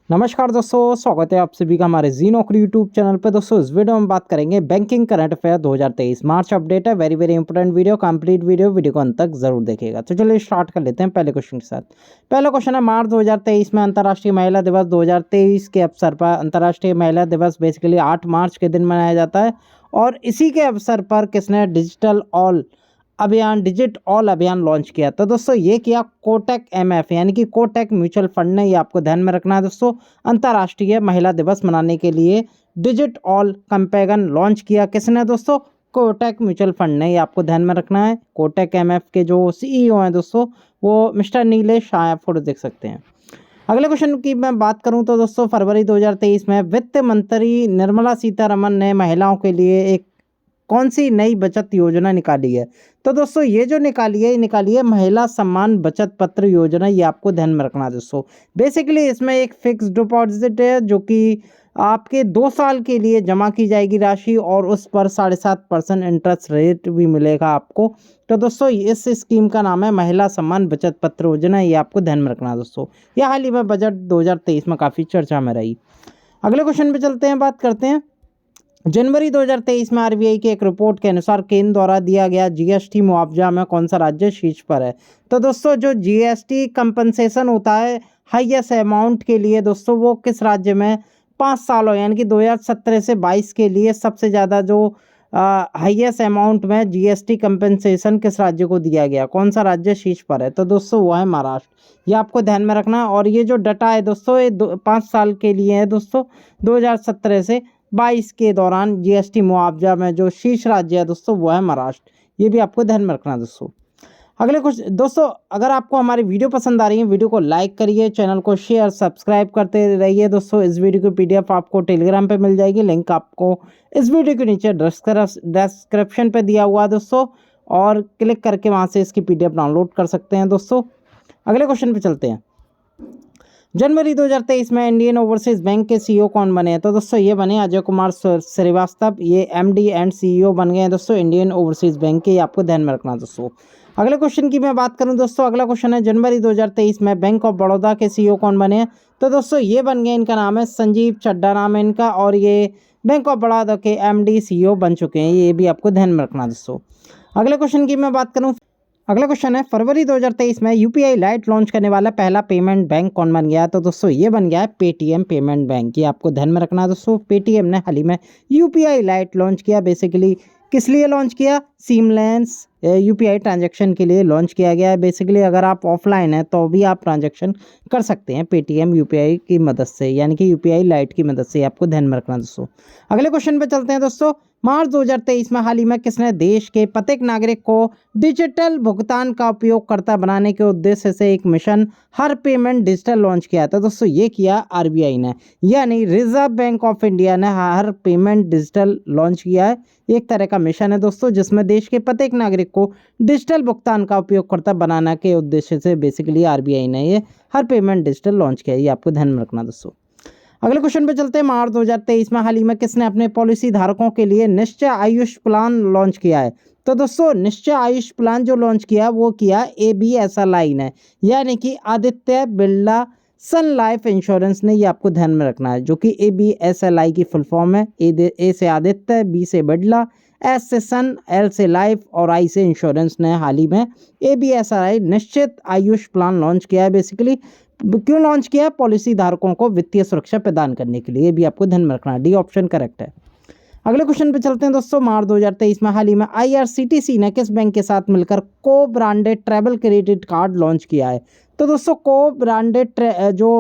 नमस्कार दोस्तों, स्वागत है आप सभी का हमारे जी नौकरी यूट्यूब चैनल पर। दोस्तों इस वीडियो में बात करेंगे बैंकिंग करंट अफेयर 2023 मार्च अपडेट है। Very very important video, complete video को अंत तक जरूर देखिएगा। तो चलिए स्टार्ट कर लेते हैं पहले क्वेश्चन के साथ। पहला क्वेश्चन है, मार्च 2023 में अंतर्राष्ट्रीय महिला दिवस 2023 के अवसर पर अंतर्राष्ट्रीय महिला दिवस बेसिकली 8 मार्च के दिन मनाया जाता है और इसी के अवसर पर किसने डिजिट ऑल अभियान लॉन्च किया? तो दोस्तों ये किया कोटक एमएफ यानी कि कोटक म्यूचुअल फंड ने। ये आपको ध्यान में रखना है दोस्तों। अंतर्राष्ट्रीय महिला दिवस मनाने के लिए डिजिट ऑल कैंपेन लॉन्च किया किसने दोस्तों? कोटक म्यूचुअल फंड ने। ये आपको ध्यान में रखना है। कोटक एमएफ के जो सीईओ हैं दोस्तों वो मिस्टर नीलेश शाह, फोटो देख सकते हैं। अगले क्वेश्चन की मैं बात करूं तो दोस्तों फरवरी 2023 में वित्त मंत्री निर्मला सीतारमण ने महिलाओं के लिए एक कौन सी नई बचत योजना निकाली है? तो दोस्तों ये जो निकाली है महिला सम्मान बचत पत्र योजना। ये आपको ध्यान में रखना है दोस्तों। बेसिकली इसमें एक फिक्स डिपॉजिट है जो कि आपके 2 साल के लिए जमा की जाएगी राशि और उस पर 7.5% इंटरेस्ट रेट भी मिलेगा आपको। तो दोस्तों इस स्कीम का नाम है महिला सम्मान बचत पत्र योजना। ये आपको ध्यान में रखना है दोस्तों। ये हाल ही में बजट 2023 में काफ़ी चर्चा में रही। अगले क्वेश्चन पे चलते हैं, बात करते हैं। जनवरी 2023 में आरबीआई की एक रिपोर्ट के अनुसार केंद्र द्वारा दिया गया जीएसटी मुआवजा में कौन सा राज्य शीर्ष पर है? तो दोस्तों जो जीएसटी कंपनसेशन होता है हाईएस्ट अमाउंट के लिए दोस्तों, वो किस राज्य में 5 सालों यानी कि 2017 से 22 के लिए सबसे ज़्यादा जो हाईएस्ट अमाउंट में जीएसटी कंपनसेशन किस राज्य को दिया गया? कौन सा राज्य शीर्ष पर है? तो दोस्तों वो है महाराष्ट्र। ये आपको ध्यान में रखना है। और ये जो डाटा है दोस्तों ये 5 साल के लिए है दोस्तों। 2017 से 22 के दौरान जीएसटी मुआवजा में जो शीर्ष राज्य है दोस्तों वो है महाराष्ट्र। ये भी आपको ध्यान में रखना है दोस्तों। अगले कुछ दोस्तों, अगर आपको हमारी वीडियो पसंद आ रही है वीडियो को लाइक करिए, चैनल को शेयर सब्सक्राइब करते रहिए दोस्तों। इस वीडियो की पीडीएफ आपको टेलीग्राम पे मिल जाएगी। लिंक आपको इस वीडियो के नीचे डिस्क्रिप्शन पे दिया हुआ है दोस्तों, और क्लिक करके वहाँ से इसकी पीडीएफ डाउनलोड कर सकते हैं दोस्तों। अगले क्वेश्चन पे चलते हैं। जनवरी 2023 में इंडियन ओवरसीज बैंक के सीईओ कौन बने हैं? तो दोस्तों ये बने अजय कुमार श्रीवास्तव। ये एमडी एंड सीईओ बन गए हैं दोस्तों इंडियन ओवरसीज बैंक के। आपको ध्यान में रखना दोस्तों। अगले क्वेश्चन की मैं बात करूं दोस्तों, अगला क्वेश्चन है, जनवरी 2023 में बैंक ऑफ बड़ौदा के सीईओ कौन बने हैं? तो दोस्तों ये बन गए, इनका नाम है संजीव चड्ढा नाम है इनका, और ये बैंक ऑफ बड़ौदा के एमडी सीईओ बन चुके हैं। ये भी आपको ध्यान में रखना दोस्तों। अगले क्वेश्चन की मैं बात करूं, अगला क्वेश्चन है, फरवरी 2023 में यूपीआई लाइट लॉन्च करने वाला पहला पेमेंट बैंक कौन बन गया? तो दोस्तों ये बन गया है पेटीएम पेमेंट बैंक। ये आपको ध्यान में रखना है दोस्तों। पेटीएम ने हाल ही में यूपीआई लाइट लॉन्च किया। बेसिकली किस लिए लॉन्च किया? सीमलेस यूपीआई ट्रांजैक्शन के लिए लॉन्च किया गया है। बेसिकली अगर आप ऑफलाइन हैं तो भी आप ट्रांजैक्शन कर सकते हैं पेटीएम यूपीआई की मदद से, यानी कि यूपीआई लाइट की मदद से। आपको ध्यान में रखना दोस्तों। अगले क्वेश्चन पे चलते हैं दोस्तों। मार्च 2023 में हाल ही में किसने देश के प्रत्येक नागरिक को डिजिटल भुगतान का उपयोगकर्ता बनाने के उद्देश्य से एक मिशन हर पेमेंट डिजिटल लॉन्च किया था? दोस्तों ये किया आरबीआई ने, यानी रिजर्व बैंक ऑफ इंडिया ने हर पेमेंट डिजिटल लॉन्च किया है। एक तरह का मिशन है दोस्तों जिसमें देश के प्रत्येक नागरिक को डिजिटल भुगतान का उपयोगकर्ता बनाने के उद्देश्य से बेसिकली आरबीआई ने ये हर पेमेंट डिजिटल लॉन्च किया है। ये आपको ध्यान में रखना दोस्तों। अगले क्वेश्चन पे चलते हैं। मार्च 2023 में हाल ही में किसने अपने पॉलिसी धारकों के लिए निश्चय आयुष प्लान लॉन्च किया है? तो दोस्तों निश्चय आयुष प्लान जो लॉन्च किया वो किया एबीएसएलआई ने, यानी कि आदित्य बिरला सन लाइफ इंश्योरेंस ने। ये आपको ध्यान में रखना है, जो कि एबीएसएलआई की फुल फॉर्म है। ए से आदित्य, बी से बिरला, एस से सन, एल से लाइफ और आई से इंश्योरेंस ने हाल ही में एबीएसएलआई निश्चित आयुष प्लान लॉन्च किया है। बेसिकली क्यों लॉन्च किया? पॉलिसी धारकों को वित्तीय सुरक्षा प्रदान करने के लिए। ये भी आपको ध्यान में रखना है। डी ऑप्शन करेक्ट है। अगले क्वेश्चन पे चलते हैं दोस्तों। मार्च 2023 में हाल ही में आईआरसीटीसी ने किस बैंक के साथ मिलकर को branded travel credit card launch किया है? तो दोस्तों को ब्रांडेड जो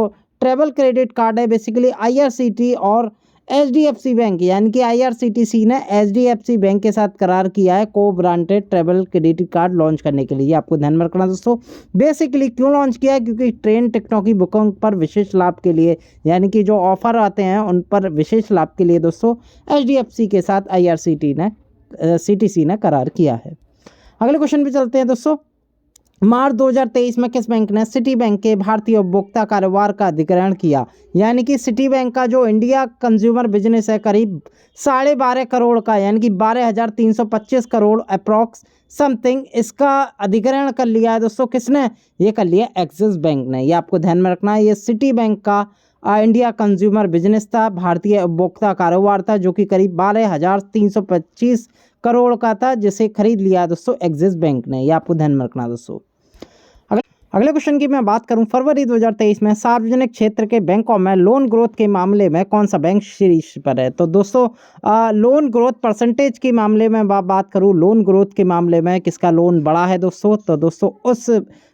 ट्रैवल क्रेडिट कार्ड है बेसिकली आईआरसीटी और एचडीएफसी बैंक, यानी कि आईआरसीटीसी ने एचडीएफसी बैंक के साथ करार किया है को branded travel credit card launch करने के लिए। आपको ध्यान में रखना दोस्तों। बेसिकली क्यों लॉन्च किया है? क्योंकि ट्रेन टिकटों की बुकिंग पर विशेष लाभ के लिए, यानी कि जो ऑफर आते हैं उन पर विशेष लाभ के लिए दोस्तों एचडीएफसी के साथ सीटीसी ने करार किया है। अगले क्वेश्चन पे चलते हैं दोस्तों। मार्च 2023 में किस बैंक ने सिटी बैंक के भारतीय उपभोक्ता कारोबार का अधिग्रहण किया? यानी कि सिटी बैंक का जो इंडिया कंज्यूमर बिजनेस है करीब 12.5 करोड़ का, यानी कि 12,325 करोड़ अप्रॉक्स समथिंग, इसका अधिग्रहण कर लिया है दोस्तों। किसने? ये कर लिया एक्सिस बैंक ने। ये आपको ध्यान में रखना है। ये सिटी बैंक का इंडिया कंज्यूमर बिजनेस था, भारतीय उपभोक्ता कारोबार था, जो कि करीब 12,325 करोड़ का था, जिसे खरीद लिया दोस्तों एक्सिस बैंक ने। ये आपको ध्यान में रखना दोस्तों। अगले क्वेश्चन की मैं बात करूं, फरवरी 2023 में सार्वजनिक क्षेत्र के बैंकों में लोन ग्रोथ के मामले में कौन सा बैंक शीर्ष पर है? तो दोस्तों लोन ग्रोथ परसेंटेज के मामले में बात करूं, लोन ग्रोथ के मामले में किसका लोन बढ़ा है दोस्तों? तो दोस्तों उस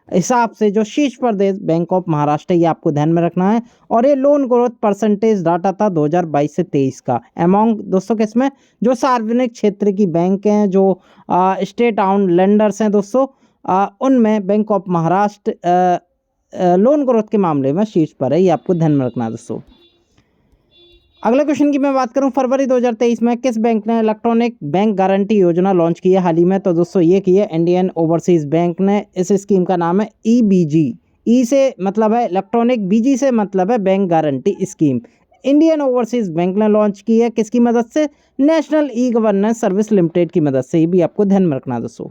हिसाब से जो शीर्ष पर बैंक ऑफ महाराष्ट्र, ये आपको ध्यान में रखना है। और ये लोन ग्रोथ परसेंटेज डाटा था 2022 से 23 का। अमॉन्ग दोस्तों किसमें, जो सार्वजनिक क्षेत्र की बैंक हैं, जो स्टेट ओन्ड लेंडर्स हैं दोस्तों, उनमें bank of Maharashtra loan growth के मामले में शीर्ष पर है। ये आपको ध्यान में रखना है दोस्तों। अगले क्वेश्चन की मैं बात करूं, फरवरी 2023 में किस बैंक ने इलेक्ट्रॉनिक बैंक गारंटी योजना लॉन्च की है हाल ही में? तो दोस्तों ये की है इंडियन ओवरसीज बैंक ने। इस स्कीम का नाम है EBG। ई से मतलब है इलेक्ट्रॉनिक, BG से मतलब है bank guarantee scheme. Indian overseas bank ने लॉन्च की है किसकी मदद से? National e governance service limited की मदद से। ये भी आपको ध्यान में रखना दोस्तों।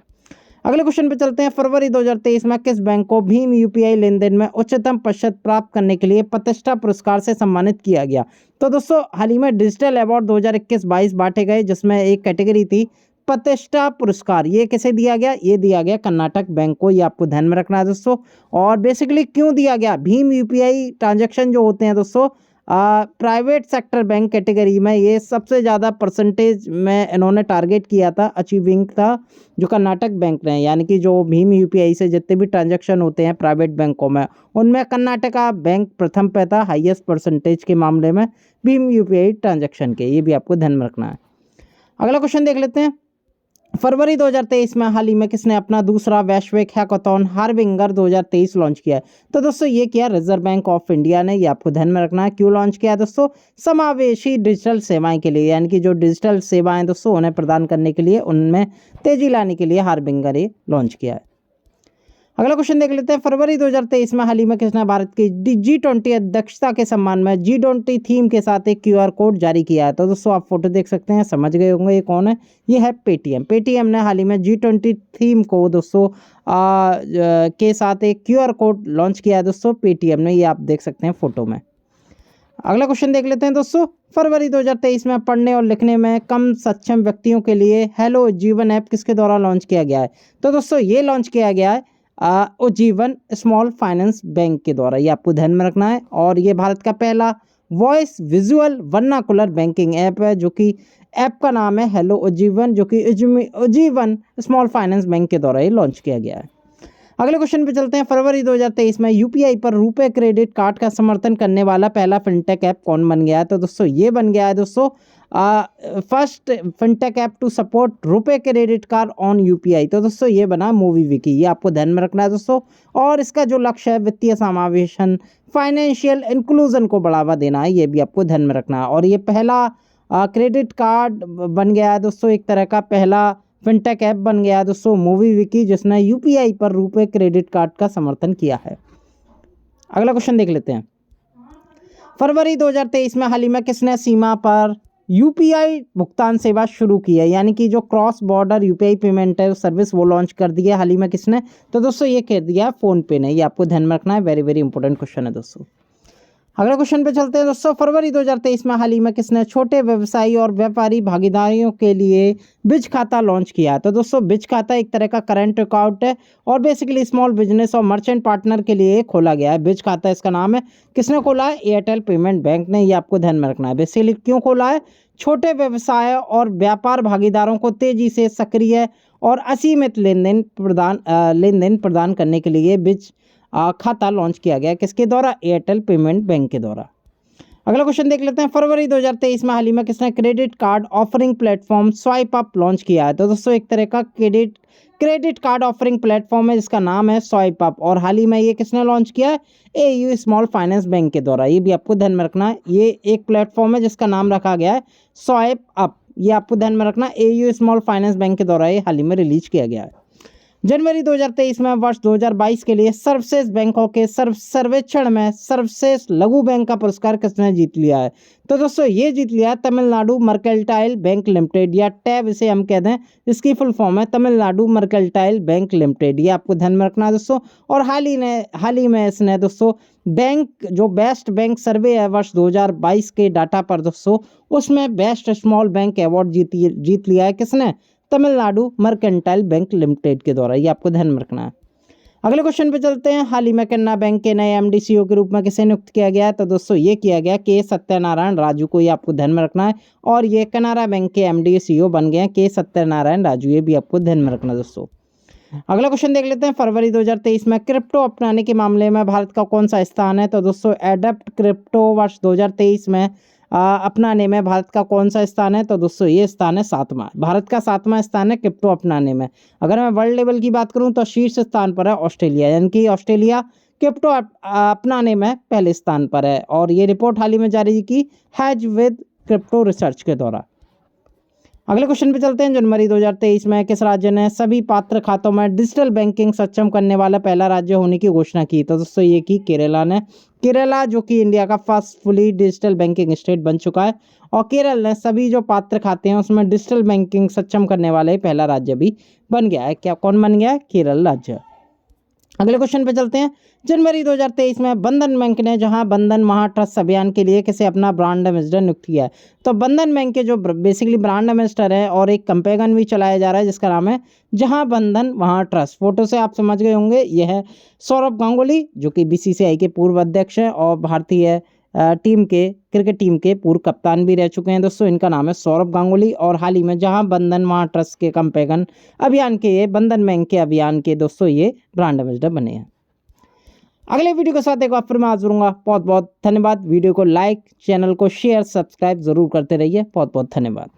अगले क्वेश्चन पे चलते हैं, फरवरी 2023 में किस बैंक को भीम UPI लेनदेन में उच्चतम प्रतिशत प्राप्त करने के लिए प्रतिष्ठा पुरस्कार से सम्मानित किया गया? तो दोस्तों हाल ही में डिजिटल अवार्ड 2021-22 बांटे गए, जिसमें एक कैटेगरी थी प्रतिष्ठा पुरस्कार। ये किसे दिया गया? ये दिया गया कर्नाटक बैंक को। ये आपको ध्यान में रखना है दोस्तों। और बेसिकली क्यों दिया गया? भीम UPI ट्रांजेक्शन जो होते हैं दोस्तों, प्राइवेट सेक्टर बैंक कैटेगरी में ये सबसे ज़्यादा परसेंटेज में इन्होंने टारगेट किया था, अचीविंग था, जो कर्नाटक बैंक ने। यानी कि जो भीम UPI से जितने भी ट्रांजैक्शन होते हैं प्राइवेट बैंकों में, उनमें कर्नाटका बैंक प्रथम पे था हाईएस्ट परसेंटेज के मामले में भीम UPI ट्रांजैक्शन के। ये भी आपको ध्यान में रखना है। अगला क्वेश्चन देख लेते हैं, फरवरी 2023 में हाल ही में किसने अपना दूसरा वैश्विक हैकाथॉन हार्बिंगर 2023 लॉन्च किया है? तो दोस्तों ये किया रिजर्व बैंक ऑफ इंडिया ने। ये आपको ध्यान में रखना है। क्यों लॉन्च किया दोस्तों? समावेशी डिजिटल सेवाएं के लिए, यानी कि जो डिजिटल सेवाएं दोस्तों उन्हें प्रदान करने के लिए, उनमें तेजी लाने के लिए हार्बिंगर ये लॉन्च किया है। अगला क्वेश्चन देख लेते हैं, फरवरी 2023 में हाल ही में किसने भारत की G20 अध्यक्षता के सम्मान में G20 थीम के साथ एक QR कोड जारी किया है? तो दोस्तों आप फोटो देख सकते हैं, समझ गए होंगे ये कौन है। ये है पेटीएम ने हाल ही में G20 थीम को दोस्तों के साथ एक QR कोड लॉन्च किया है दोस्तों पेटीएम ने। ये आप देख सकते हैं फोटो में। अगला क्वेश्चन देख लेते हैं दोस्तों, फरवरी 2023 में पढ़ने और लिखने में कम सक्षम व्यक्तियों के लिए हेलो जीवन ऐप किसके द्वारा लॉन्च किया गया है? तो दोस्तों ये लॉन्च किया गया है उज्जीवन स्मॉल फाइनेंस बैंक के द्वारा। ये आपको ध्यान में रखना है। और ये भारत का पहला voice visual vernacular banking app है, जो कि ऐप का नाम है हेलो उज्जीवन, जो कि उज्जीवन स्मॉल फाइनेंस बैंक के द्वारा ये लॉन्च किया गया है। अगले क्वेश्चन पे चलते हैं, फरवरी 2023 में UPI पर रुपए क्रेडिट कार्ड का समर्थन करने वाला पहला फिनटेक ऐप कौन बन गया है? तो दोस्तों ये बन गया है दोस्तों first fintech app to support RuPay credit card on UPI। तो दोस्तों ये बना MobiWiki। ये आपको ध्यान में रखना है दोस्तों। और इसका जो लक्ष्य है वित्तीय समावेशन, फाइनेंशियल इंक्लूजन को बढ़ावा देना है। ये भी आपको ध्यान में रखना है। और ये पहला क्रेडिट कार्ड बन गया है दोस्तों, एक तरह का पहला फिनटेक ऐप बन गया है दोस्तों MobiWiki, जिसने UPI पर रुपए क्रेडिट कार्ड का समर्थन किया है। अगला क्वेश्चन देख लेते हैं, फरवरी 2023 में हाल ही में किसने सीमा पर UPI भुगतान सेवा शुरू की है? यानी कि जो क्रॉस बॉर्डर UPI पेमेंट है सर्विस, वो लॉन्च कर दी है हाल ही में किसने? तो दोस्तों ये कर दिया फ़ोनपे ने। ये आपको ध्यान में रखना है, वेरी वेरी इंपॉर्टेंट क्वेश्चन है दोस्तों। अगले क्वेश्चन पे चलते हैं दोस्तों, फरवरी 2023 में हाल ही में किसने छोटे व्यवसायी और व्यापारी भागीदारियों के लिए बिज खाता लॉन्च किया? तो दोस्तों बिज खाता एक तरह का करंट अकाउंट है और बेसिकली स्मॉल बिजनेस और मर्चेंट पार्टनर के लिए खोला गया है। बिज खाता इसका नाम है। किसने खोला है? एयरटेल पेमेंट बैंक ने। ये आपको ध्यान में रखना है। बेसिकली क्यों खोला है? छोटे व्यवसाय और व्यापार भागीदारों को तेजी से सक्रिय और असीमित लेनदेन प्रदान करने के लिए बिज खाता लॉन्च किया गया। किसके द्वारा? एयरटेल पेमेंट बैंक के द्वारा। अगला क्वेश्चन देख लेते हैं, फरवरी 2023 में हाल ही में किसने credit card offering platform swipe up launch किया है? तो दोस्तों एक तरह का क्रेडिट कार्ड ऑफरिंग प्लेटफॉर्म है जिसका नाम है स्वाइप अप। और हाल ही में ये किसने लॉन्च किया है? AU स्मॉल फाइनेंस बैंक के द्वारा। ये भी आपको ध्यान में रखना है। ये एक प्लेटफॉर्म है जिसका नाम रखा गया है स्वाइप अप। ये आपको ध्यान में रखना है। AU स्मॉल फाइनेंस बैंक के द्वारा ये हाल ही में रिलीज किया गया है। जनवरी 2023 में वर्ष 2022 के लिए सर्वश्रेष्ठ बैंकों के सर्वेक्षण में सर्वश्रेष्ठ लघु बैंक का पुरस्कार किसने जीत लिया है? तो दोस्तों ये जीत लिया है तमिलनाडु मर्केंटाइल बैंक लिमिटेड, या टैब इसे हम कहते हैं, इसकी फुल फॉर्म है तमिलनाडु मर्केंटाइल बैंक लिमिटेड। ये आपको ध्यान में रखना है दोस्तों। और हाल ही में इसने दोस्तों बैंक जो बेस्ट बैंक सर्वे है वर्ष 2022 के डाटा पर दोस्तों, उसमें बेस्ट स्मॉल बैंक अवार्ड जीत लिया है किसने? तमिलनाडु मर्केंटाइल बैंक लिमिटेड के द्वारा। ये आपको ध्यान में रखना है। अगले क्वेश्चन पे चलते हैं। हाल ही में केनरा बैंक के नए एमडी सीईओ के रूप में किसे नियुक्त किया गया है? तो दोस्तों ये किया गया के सत्यनारायण राजू को। ये आपको ध्यान में रखना है। और ये केनरा बैंक के एमडी सीईओ बन गए हैं के सत्यनारायण राजू। ये भी आपको ध्यान में रखना दोस्तों। अगला क्वेश्चन देख लेते हैं। फरवरी 2023 में क्रिप्टो अपनाने के मामले में भारत का कौन सा स्थान है? तो दोस्तों एडप्ट क्रिप्टो वर्ष 2023 में अपनाने में भारत का कौन सा स्थान है? तो दोस्तों ये स्थान है 7वां। भारत का 7वां स्थान है क्रिप्टो अपनाने में। अगर मैं वर्ल्ड लेवल की बात करूं तो शीर्ष स्थान पर है ऑस्ट्रेलिया, यानी कि ऑस्ट्रेलिया क्रिप्टो अपनाने में पहले स्थान पर है। और ये रिपोर्ट हाल ही में जारी की हैज विद क्रिप्टो रिसर्च के द्वारा। अगले क्वेश्चन पे चलते हैं। जनवरी 2023 में किस राज्य ने सभी पात्र खातों में डिजिटल बैंकिंग सक्षम करने वाला पहला राज्य होने की घोषणा की? तो दोस्तों ये की केरला ने। केरला जो कि इंडिया का first fully digital banking state बन चुका है, और केरल ने सभी जो पात्र खाते हैं उसमें डिजिटल बैंकिंग सक्षम करने वाला पहला राज्य भी बन गया है। क्या कौन बन गया है? केरल राज्य। अगले क्वेश्चन पे चलते हैं। जनवरी 2023 में बंधन बैंक ने जहां बंधन महाट्रस्ट अभियान के लिए किसे अपना ब्रांड एम्बेसडर नियुक्त किया है? तो बंधन बैंक के जो बेसिकली ब्रांड एम्बेसडर है, और एक कैंपेन भी चलाया जा रहा है जिसका नाम है जहां बंधन वहां ट्रस्ट। फोटो से आप समझ गए होंगे, यह है सौरभ गांगुली जो कि बीसीसीआई के पूर्व अध्यक्ष हैं और भारतीय क्रिकेट टीम के पूर्व कप्तान भी रह चुके हैं दोस्तों। इनका नाम है सौरभ गांगुली, और हाल ही में जहां बंधन वहां ट्रस्ट के कैंपेन अभियान के ये बंधन बैंक के अभियान के दोस्तों ये ब्रांड एम्बेसडर बने हैं। अगले वीडियो के साथ एक बार फिर मैं हाजिर होऊंगा। बहुत बहुत धन्यवाद। वीडियो को लाइक, चैनल को शेयर, सब्सक्राइब जरूर करते रहिए। बहुत बहुत धन्यवाद।